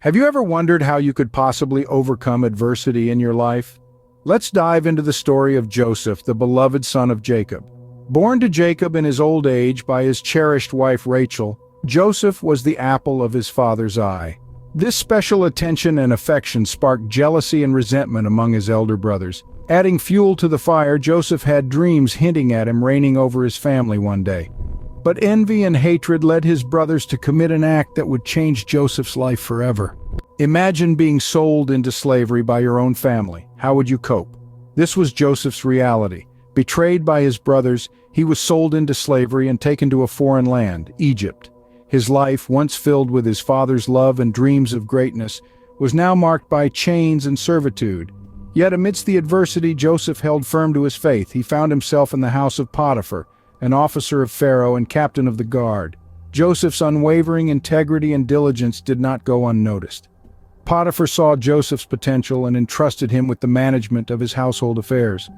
Have you ever wondered how you could possibly overcome adversity in your life? Let's dive into the story of Joseph, the beloved son of Jacob. Born to Jacob in his old age by his cherished wife Rachel, Joseph was the apple of his father's eye. This special attention and affection sparked jealousy and resentment among his elder brothers. Adding fuel to the fire, Joseph had dreams hinting at him reigning over his family one day. But envy and hatred led his brothers to commit an act that would change Joseph's life forever. Imagine being sold into slavery by your own family. How would you cope? This was Joseph's reality. Betrayed by his brothers, he was sold into slavery and taken to a foreign land, Egypt. His life, once filled with his father's love and dreams of greatness, was now marked by chains and servitude. Yet amidst the adversity, Joseph held firm to his faith. He found himself in the house of Potiphar, an officer of Pharaoh and captain of the guard. Joseph's unwavering integrity and diligence did not go unnoticed. Potiphar saw Joseph's potential and entrusted him with the management of his household affairs.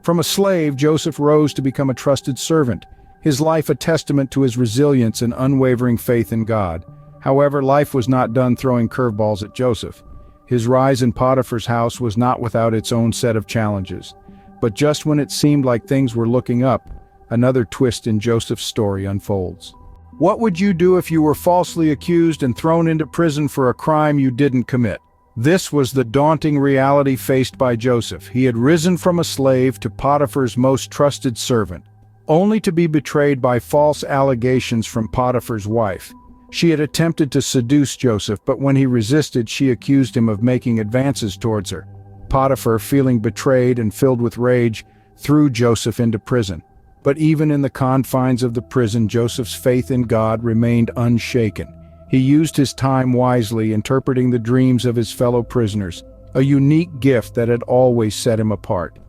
From a slave, Joseph rose to become a trusted servant, his life a testament to his resilience and unwavering faith in God. However, life was not done throwing curveballs at Joseph. His rise in Potiphar's house was not without its own set of challenges. But just when it seemed like things were looking up, another twist in Joseph's story unfolds. What would you do if you were falsely accused and thrown into prison for a crime you didn't commit? This was the daunting reality faced by Joseph. He had risen from a slave to Potiphar's most trusted servant, only to be betrayed by false allegations from Potiphar's wife. She had attempted to seduce Joseph, but when he resisted, she accused him of making advances towards her. Potiphar, feeling betrayed and filled with rage, threw Joseph into prison. But even in the confines of the prison, Joseph's faith in God remained unshaken. He used his time wisely, interpreting the dreams of his fellow prisoners, a unique gift that had always set him apart.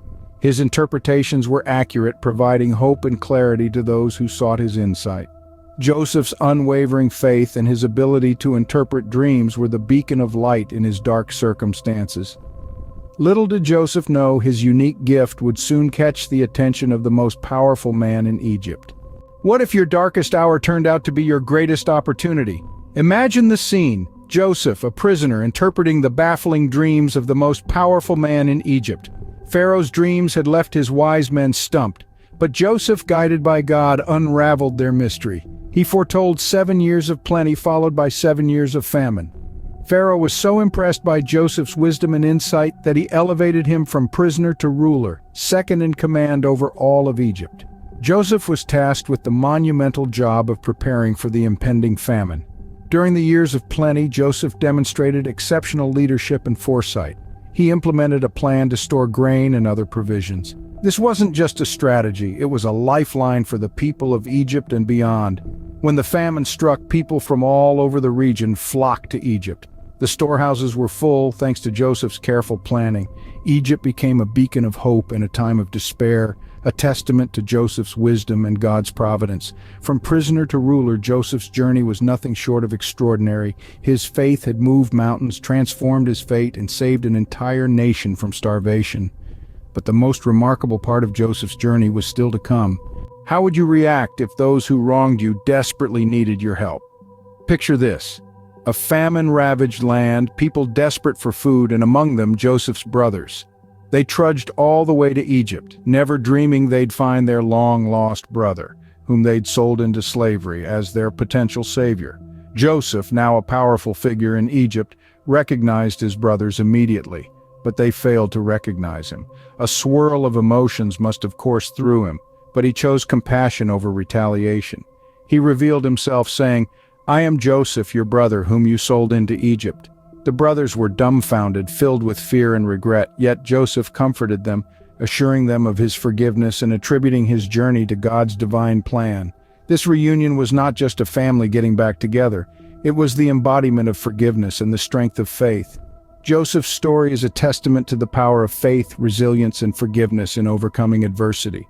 His interpretations were accurate, providing hope and clarity to those who sought his insight. Joseph's unwavering faith and his ability to interpret dreams were the beacon of light in his dark circumstances. Little did Joseph know his unique gift would soon catch the attention of the most powerful man in Egypt. What if your darkest hour turned out to be your greatest opportunity? Imagine the scene: Joseph, a prisoner, interpreting the baffling dreams of the most powerful man in Egypt. Pharaoh's dreams had left his wise men stumped, but Joseph, guided by God, unraveled their mystery. He foretold 7 years of plenty followed by 7 years of famine. Pharaoh was so impressed by Joseph's wisdom and insight that he elevated him from prisoner to ruler, second in command over all of Egypt. Joseph was tasked with the monumental job of preparing for the impending famine. During the years of plenty, Joseph demonstrated exceptional leadership and foresight. He implemented a plan to store grain and other provisions. This wasn't just a strategy, it was a lifeline for the people of Egypt and beyond. When the famine struck, people from all over the region flocked to Egypt. The storehouses were full thanks to Joseph's careful planning. Egypt became a beacon of hope in a time of despair, a testament to Joseph's wisdom and God's providence. From prisoner to ruler, Joseph's journey was nothing short of extraordinary. His faith had moved mountains, transformed his fate, and saved an entire nation from starvation. But the most remarkable part of Joseph's journey was still to come. How would you react if those who wronged you desperately needed your help? Picture this: a famine-ravaged land, people desperate for food, and among them Joseph's brothers. They trudged all the way to Egypt, never dreaming they'd find their long-lost brother, whom they'd sold into slavery, as their potential savior. Joseph, now a powerful figure in Egypt, recognized his brothers immediately, but they failed to recognize him. A swirl of emotions must have coursed through him, but he chose compassion over retaliation. He revealed himself, saying, "I am Joseph, your brother, whom you sold into Egypt." The brothers were dumbfounded, filled with fear and regret, yet Joseph comforted them, assuring them of his forgiveness and attributing his journey to God's divine plan. This reunion was not just a family getting back together, it was the embodiment of forgiveness and the strength of faith. Joseph's story is a testament to the power of faith, resilience, and forgiveness in overcoming adversity.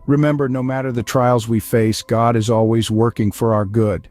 Remember, no matter the trials we face, God is always working for our good.